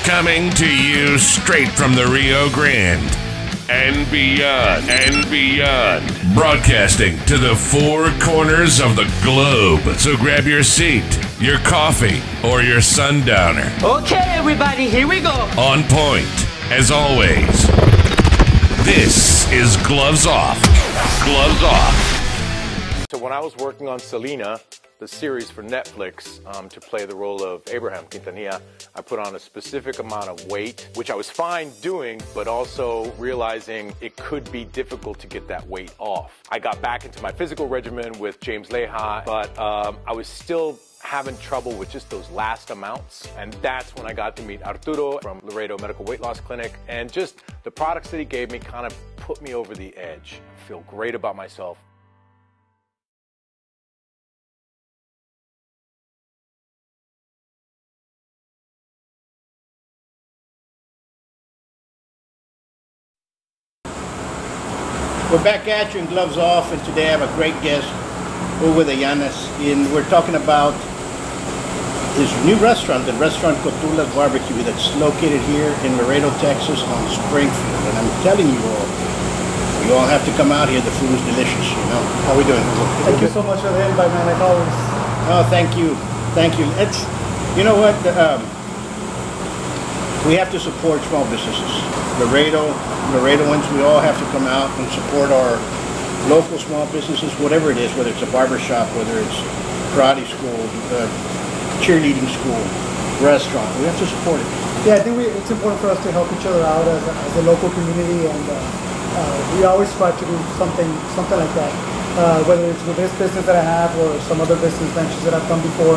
Coming to you straight from the Rio Grande and beyond, broadcasting to the four corners of the globe. So grab your seat, your coffee, or your sundowner. Okay, everybody, here we go. On point, as always. This is Gloves Off. Gloves Off. So when I was working on Selena, the series for Netflix, to play the role of Abraham Quintanilla, I put on a specific amount of weight, which I was fine doing, but also realizing it could be difficult to get that weight off. I got back into my physical regimen with James Leja, but I was still having trouble with just those last amounts. And that's when I got to meet Arturo from Laredo Medical Weight Loss Clinic. And just the products that he gave me kind of put me over the edge. I feel great about myself. We're back at you in Gloves Off, and today I have a great guest over the Llanas, and we're talking about this new restaurant, the restaurant Cotulla BBQ, that's located here in Laredo, Texas on Springfield. And I'm telling you all have to come out here. The food is delicious, you know. How are we doing? Thank you so much for the invite, man, like always. Oh, thank you. Thank you. It's, you know what, we have to support small businesses. Laredoans, we all have to come out and support our local small businesses, whatever it is, whether it's a barber shop, whether it's karate school, cheerleading school, restaurant. We have to support it. Yeah, I think it's important for us to help each other out as a local community, and we always strive to do something like that. Whether it's with this business that I have or some other business ventures that I've done before,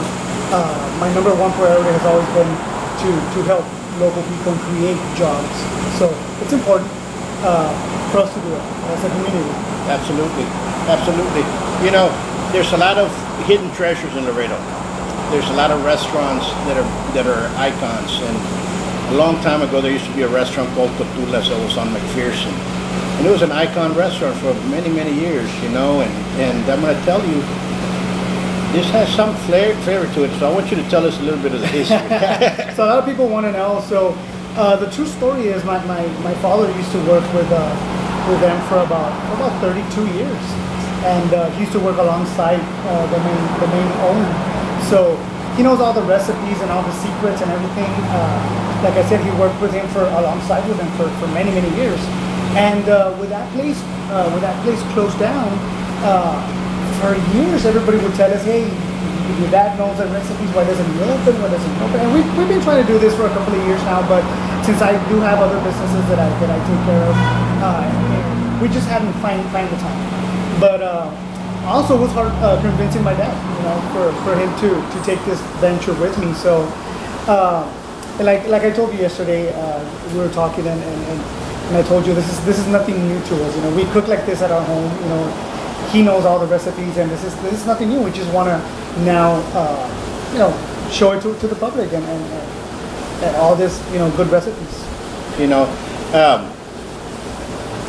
my number one priority has always been to help local people and create jobs. So it's important for us to do it as a community. Absolutely, absolutely. You know, there's a lot of hidden treasures in Laredo. There's a lot of restaurants that are icons. And a long time ago, there used to be a restaurant called Cotulla's that was on McPherson, and it was an icon restaurant for many, many years. You know, and I'm going to tell you, this has some flavor to it, so I want you to tell us a little bit of the history. So a lot of people want to know. So the true story is my father used to work with them for about 32 years, and he used to work alongside the main owner. So he knows all the recipes and all the secrets and everything. Like I said, he worked with him alongside with him for many years. And with that place closed down. For years, everybody would tell us, hey, your dad knows the recipes, why doesn't he open, why doesn't he open? And we've been trying to do this for a couple of years now, but since I do have other businesses that I take care of, we just hadn't find the time. But also it was hard convincing my dad, you know, for him to take this venture with me. So, like I told you yesterday, we were talking and I told you this is nothing new to us. You know, we cook like this at our home, you know. He knows all the recipes, and this is nothing new. We just want to now, you know, show it to the public and all this, you know, good recipes. You know,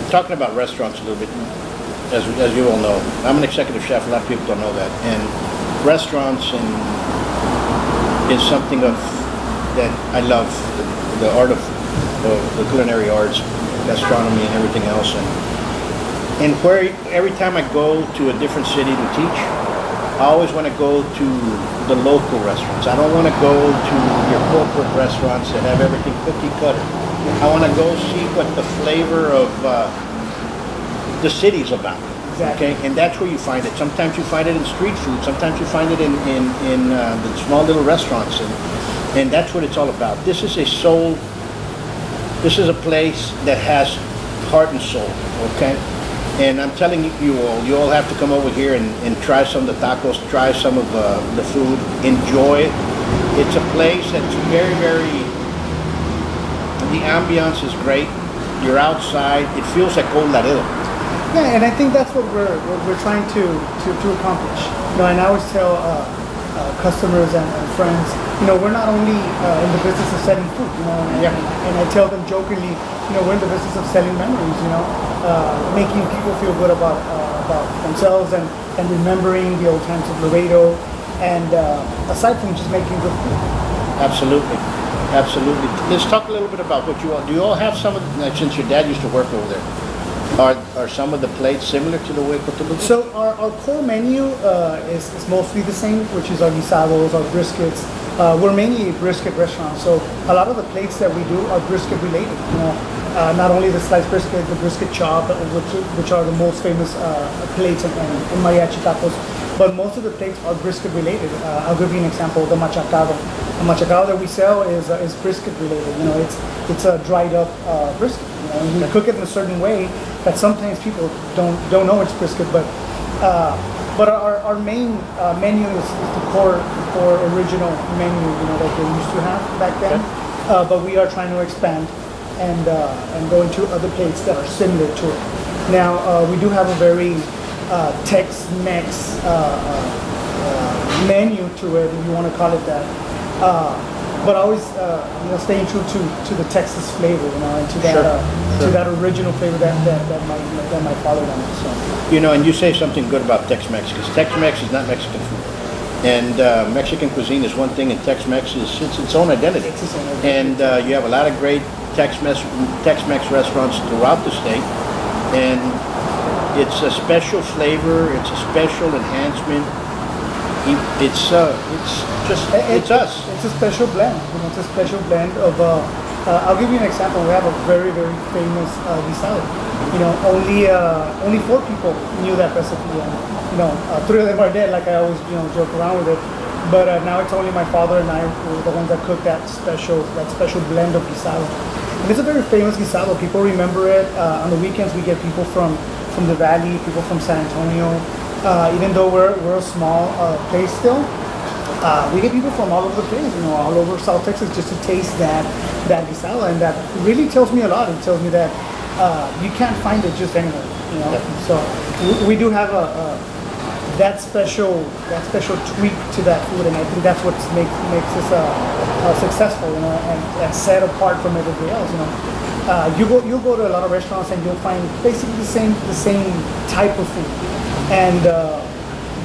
talking about restaurants a little bit, as you all know, I'm an executive chef. A lot of people don't know that, and restaurants is something that I love, the art of the culinary arts, gastronomy, and everything else, and where every time I go to a different city to teach, I always want to go to the local restaurants. I don't want to go to your corporate restaurants that have everything cookie cutter. I want to go see what the flavor of the city's about. Exactly. Okay, and that's where you find it. Sometimes you find it in street food. Sometimes you find it in the small little restaurants, and that's what it's all about. This is a soul. This is a place that has heart and soul. Okay. And I'm telling you all have to come over here and try some of the tacos, try some of the food, enjoy it. It's a place that's very, the ambiance is great. You're outside. It feels like old Laredo. Yeah, and I think that's what we're trying to accomplish. You know, and I always tell customers and friends, you know, we're not only in the business of selling food, you know, and I tell them jokingly, you know, we're in the business of selling memories, you know, making people feel good about themselves and remembering the old times of Laredo, and aside from just making good food. Absolutely. Absolutely. Let's talk a little bit about what you all do. You all have some of the, like, since your dad used to work over there. Are some of the plates similar to the way Cotulla? So our core menu is mostly the same, which is our guisados, our briskets. We're mainly a brisket restaurant, so a lot of the plates that we do are brisket related. You know, not only the sliced brisket, the brisket chop, which are the most famous plates in mariachi tacos, but most of the plates are brisket related. I'll give you an example: the machacado. The machacado that we sell is brisket related. You know, it's a dried up brisket. You know, and we cook it in a certain way that sometimes people don't know it's brisket, but our main menu is the core original menu, you know, that they used to have back then. But we are trying to expand and go into other plates that are similar to it. Now we do have a very Tex-Mex menu to it, if you want to call it that. But always, you know, staying true to the Texas flavor, you know, and to that original flavor that my father wanted. So. You know, and you say something good about Tex-Mex, because Tex-Mex is not Mexican food, and Mexican cuisine is one thing, and Tex-Mex is its own identity. It's its own identity. And you have a lot of great Tex-Mex restaurants throughout the state, and it's a special flavor. It's a special enhancement. It's us. It's a special blend. You know, it's a special blend of. I'll give you an example. We have a very famous guisado. You know, only 4 people knew that recipe, and you know, 3 of them are dead. Like I always, you know, joke around with it. But now it's only my father and I who are the ones that cook that special blend of guisado. And it's a very famous guisado. People remember it. On the weekends, we get people from the valley, people from San Antonio. Even though we're a small place still, we get people from all over the place, you know, all over South Texas, just to taste that guisado, and that really tells me a lot. It tells me that you can't find it just anywhere, you know. So we do have that special tweak to that food, and I think that's what makes us successful, you know, and set apart from everybody else, you know. You'll go to a lot of restaurants and you'll find basically the same type of food. And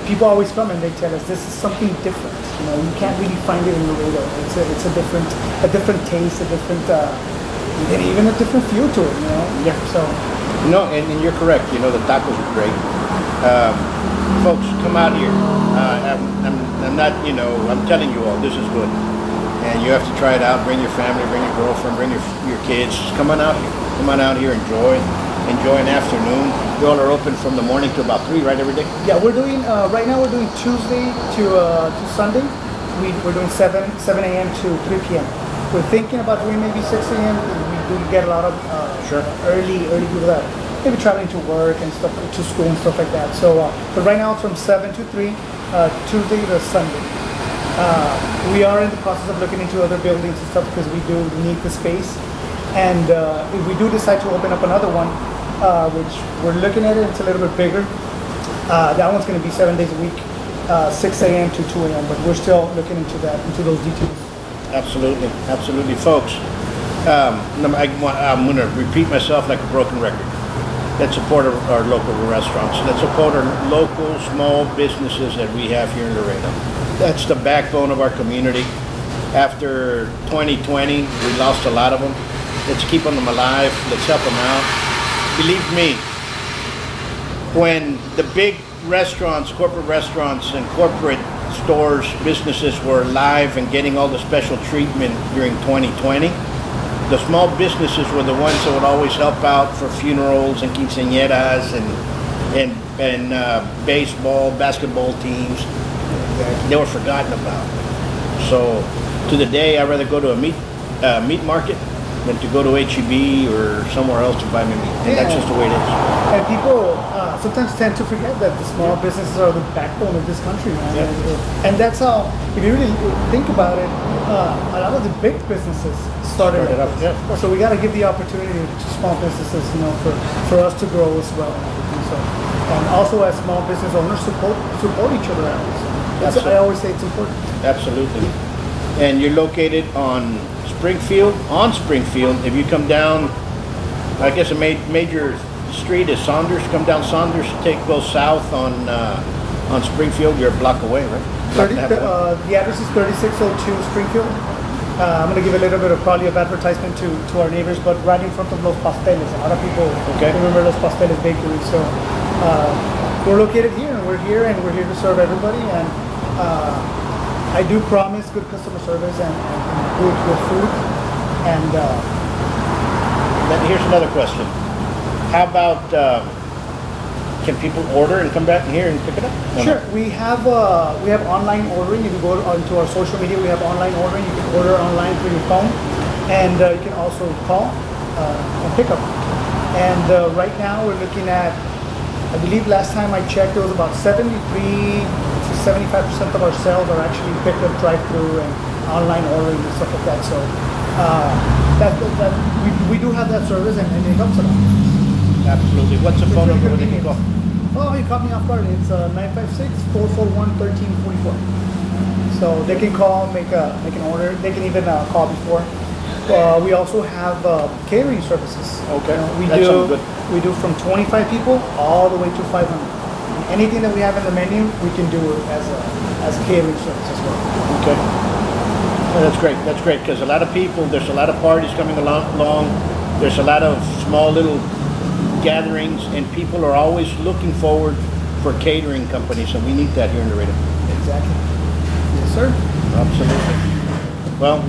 people always come and they tell us this is something different. You know, you can't really find it in Laredo. It's a different taste, even a different feel to it. You know. Yeah. So. No, and you're correct. You know, the tacos are great. Folks, come out here. I'm not. You know, I'm telling you all, this is good, and you have to try it out. Bring your family, bring your girlfriend, bring your kids. Just come on out here. Come on out here, enjoy an afternoon. You all are open from the morning to about 3, right, every day? Yeah, we're doing, right now we're doing Tuesday to Sunday. We're doing 7 a.m. to 3 p.m. We're thinking about doing maybe 6 a.m. We do get a lot of early people that maybe traveling to work and stuff, to school and stuff like that. So, but right now it's from 7 to 3, Tuesday to Sunday. We are in the process of looking into other buildings and stuff because we do need the space. And if we do decide to open up another one, which we're looking at it, it's a little bit bigger. That one's going to be 7 days a week, 6 a.m. to 2 a.m. But we're still looking into those details. Absolutely, folks. I'm going to repeat myself like a broken record. Let's support our local restaurants. Let's support our local small businesses that we have here in Laredo. That's the backbone of our community. After 2020, we lost a lot of them. Let's keep them alive. Let's help them out. Believe me, when the big restaurants, corporate restaurants and corporate stores, businesses were alive and getting all the special treatment during 2020, the small businesses were the ones that would always help out for funerals and quinceañeras and baseball, basketball teams. They were forgotten about. So to the day, I'd rather go to a meat market than to go to H-E-B or somewhere else to buy me meat. And that's just the way it is. And people sometimes tend to forget that the small businesses are the backbone of this country, man. Yeah. And that's how, if you really think about it, a lot of the big businesses started up. Yeah. So we got to give the opportunity to small businesses, you know, for us to grow as well. So, and also as small business owners, support each other out. So I always say it's important. Absolutely. And you're located on Springfield. If you come down, I guess a major street is Saunders. Come down Saunders, go south on Springfield. You're a block away, right? The address is 3602 Springfield. I'm going to give a little bit of probably of advertisement to our neighbors, but right in front of Los Pasteles. A lot of people remember Los Pasteles Bakery. So we're located here, and we're here to serve everybody. And I do promise good customer service and good food. And then here's another question. How about can people order and come back here and pick it up? Sure. We have online ordering. If you go onto our social media, we have online ordering. You can order online through your phone, and you can also call and pick up. And right now we're looking at, I believe last time I checked, it was about 73 to 75% of our sales are actually picked up drive-through and online ordering and stuff like that. So we do have that service, and it helps a lot. Absolutely. What's the phone number where they can call? Oh, you caught me off guard. It's 956-441-1344. So they can call, make an order. They can even call before. We also have catering services. Okay. We do from 25 people all the way to 500. Anything that we have in the menu, we can do it as a catering service as well. Okay. Well, that's great. That's great, because a lot of people, there's a lot of parties coming along. There's a lot of small little gatherings, and people are always looking forward for catering companies, and we need that here in Laredo. Exactly. Yes, sir. Absolutely. Well,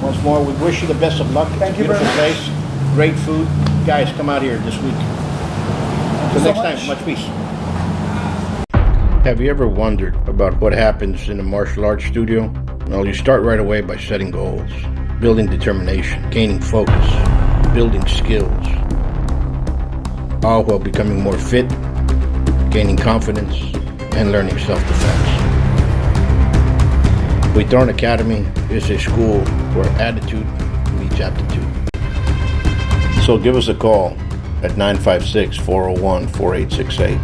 once more, we wish you the best of luck. Thank you. Beautiful place, great food. Guys, come out here this week. Until next time, much peace. Have you ever wondered about what happens in a martial arts studio? Well, you start right away by setting goals, building determination, gaining focus, building skills, all while becoming more fit, gaining confidence, and learning self-defense. Buitron Academy is a school where attitude meets aptitude. So give us a call at 956-401-4868